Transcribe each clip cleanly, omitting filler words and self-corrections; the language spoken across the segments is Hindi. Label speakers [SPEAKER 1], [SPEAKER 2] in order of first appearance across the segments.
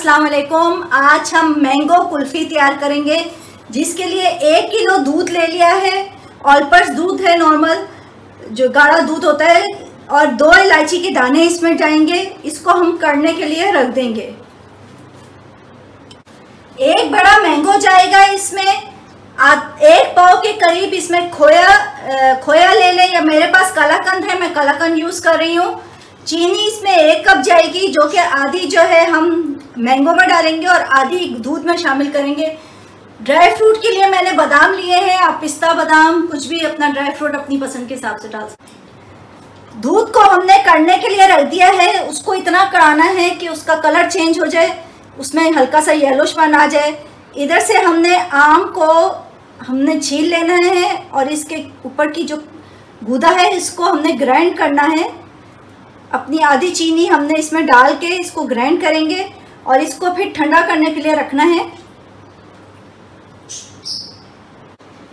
[SPEAKER 1] अस्सलाम वालेकुम। आज हम मैंगो कुल्फ़ी तैयार करेंगे, जिसके लिए 1 किलो दूध ले लिया है। ऑल पर्पस दूध है, नॉर्मल जो गाढ़ा दूध होता है, और 2 इलायची के दाने इसमें जाएंगे। इसको हम करने के लिए रख देंगे। 1 बड़ा मैंगो जाएगा इसमें। 1 पाव के करीब इसमें खोया ले लें, या मेरे पास कलाकंद है, मैं कलाकंद यूज़ कर रही हूँ। चीनी इसमें 1 कप जाएगी, जो कि आधी जो है हम मैंगो में डालेंगे और आधी दूध में शामिल करेंगे। ड्राई फ्रूट के लिए मैंने बादाम लिए हैं, आप पिस्ता बादाम कुछ भी अपना ड्राई फ्रूट अपनी पसंद के हिसाब से डाल सकते हैं। दूध को हमने काढ़ने के लिए रख दिया है। उसको इतना काढ़ना है कि उसका कलर चेंज हो जाए, उसमें हल्का सा येलोशपन आ जाए। इधर से हमने आम को छील लेना है, और इसके ऊपर की जो गूदा है इसको हमने ग्राइंड करना है। अपनी आधी चीनी हमने इसमें डाल के इसको ग्राइंड करेंगे, और इसको फिर ठंडा करने के लिए रखना है।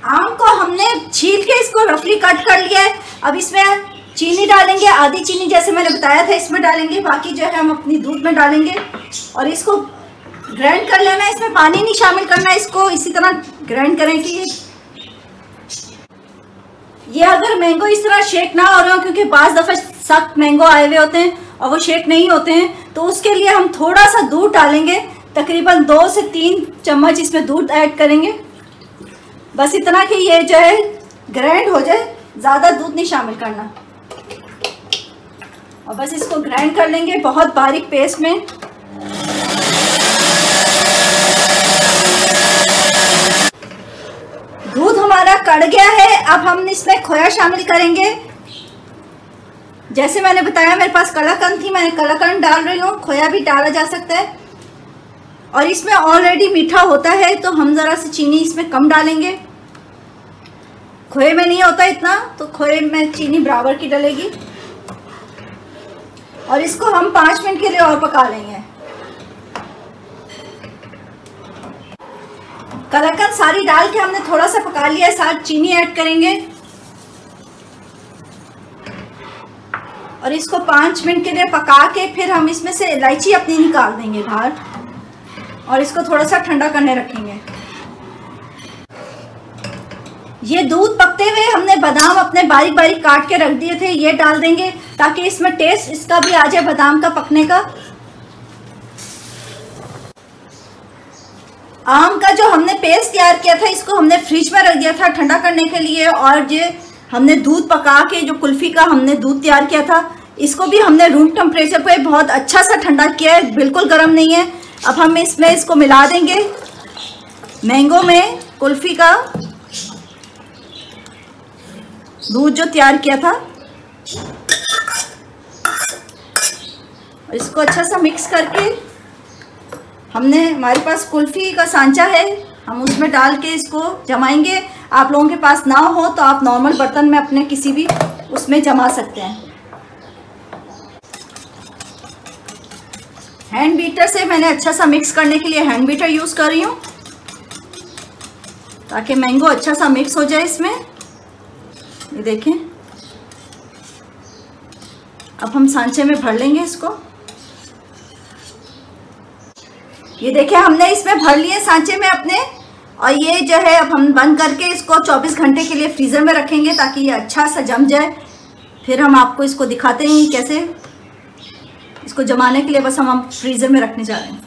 [SPEAKER 1] आम को हमने छील के इसको रफली कट कर लिया है। अब इसमें चीनी डालेंगे, आधी चीनी जैसे मैंने बताया था इसमें डालेंगे, बाकी जो है हम अपनी दूध में डालेंगे और इसको ग्राइंड कर लेना है। इसमें पानी नहीं शामिल करना है, इसको इसी तरह ग्राइंड करें कि ये अगर मैंगो इस तरह शेक ना हो रहे हो, क्योंकि बाज़ दफ़ा सख्त मैंगो आए हुए होते हैं और वो शेक नहीं होते हैं, तो उसके लिए हम थोड़ा सा दूध डालेंगे। तकरीबन 2 से 3 चम्मच इसमें दूध ऐड करेंगे, बस इतना कि ये जो है ग्राइंड हो जाए, ज़्यादा दूध नहीं शामिल करना। और बस इसको ग्राइंड कर लेंगे बहुत बारीक पेस्ट में। दूध हमारा कढ़ गया है। अब हम इसमें खोया शामिल करेंगे। जैसे मैंने बताया मेरे पास कलाकंद थी, मैंने कलाकंद डाल रही हूँ, खोया भी डाला जा सकता है। और इसमें ऑलरेडी मीठा होता है, तो हम ज़रा सी चीनी इसमें कम डालेंगे। खोए में नहीं होता इतना, तो खोए में चीनी बराबर की डलेगी। और इसको हम 5 मिनट के लिए और पका लेंगे। कलाकंद सारी डाल के हमने थोड़ा सा पका लिया है, साथ चीनी ऐड करेंगे और इसको 5 मिनट के लिए पका के फिर हम इसमें से इलायची अपनी निकाल देंगे बाहर, और इसको थोड़ा सा ठंडा करने रखेंगे। ये दूध पकते हुए हमने बादाम अपने बारीक बारीक काट के रख दिए थे, ये डाल देंगे ताकि इसमें टेस्ट इसका भी आ जाए, बादाम का पकने का। आम का जो हमने पेस्ट तैयार किया था, इसको हमने फ्रिज में रख दिया था ठंडा करने के लिए। और ये हमने दूध पका के जो कुल्फ़ी का हमने दूध तैयार किया था, इसको भी हमने रूम टेम्परेचर पे बहुत अच्छा सा ठंडा किया है, बिल्कुल गर्म नहीं है। अब हम इसमें इसको मिला देंगे मैंगो में, कुल्फ़ी का दूध जो तैयार किया था, और इसको अच्छा सा मिक्स करके हमारे पास कुल्फ़ी का सांचा है, हम उसमें डाल के इसको जमाएंगे। आप लोगों के पास ना हो तो आप नॉर्मल बर्तन में अपने किसी भी उसमें जमा सकते हैं। हैंड बीटर से मैंने अच्छा सा मिक्स करने के लिए हैंड बीटर यूज़ कर रही हूँ, ताकि मैंगो अच्छा सा मिक्स हो जाए इसमें। ये देखें, अब हम सांचे में भर लेंगे इसको। ये देखें, हमने इसमें भर लिए सांचे में अपने, और ये जो है अब हम बंद करके इसको 24 घंटे के लिए फ्रीज़र में रखेंगे, ताकि ये अच्छा सा जम जाए। फिर हम आपको इसको दिखाते हैं कैसे इसको जमाने के लिए बस हम फ्रीज़र में रखने जा रहे हैं।